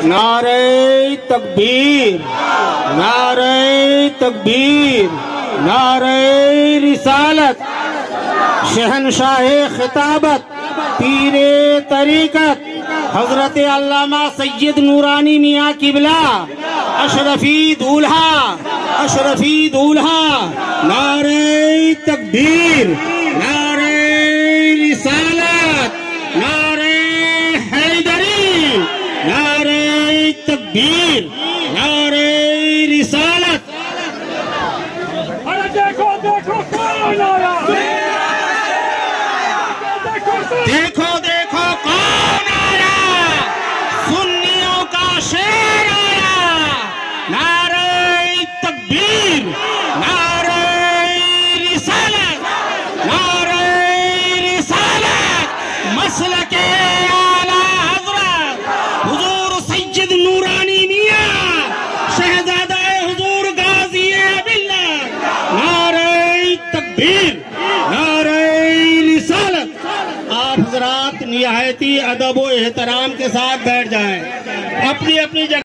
नारे तकबीर, नारे तकबीर, नारे रिसालत, शहनशाहे खिताबत, पीरे तरीकत हजरत अल्लामा सैयद नूरानी मियाँ किबला अशरफी दूल्हा, अशरफी दूल्हा। नारे तकबीर, नारे रिसालत, नारे हैदरी, नारे तकबीर, नारे रिसालत। अरे देखो देखो कौन आया, देखो देखो कौन आया, सुन्नियों का शेर आया। नारे तकबीर, नारे रिसालत, नारे रिसालत। मसलके आला हज़रत हुजूर सैयद नूरानी मियाँ शहजादा हुजूर गाज़ी बिल्लाह। नारे तकबीर, नारे रिसालत। आप हज़रात निहायती अदब व एहतराम के साथ बैठ जाएं, अपनी अपनी जगह।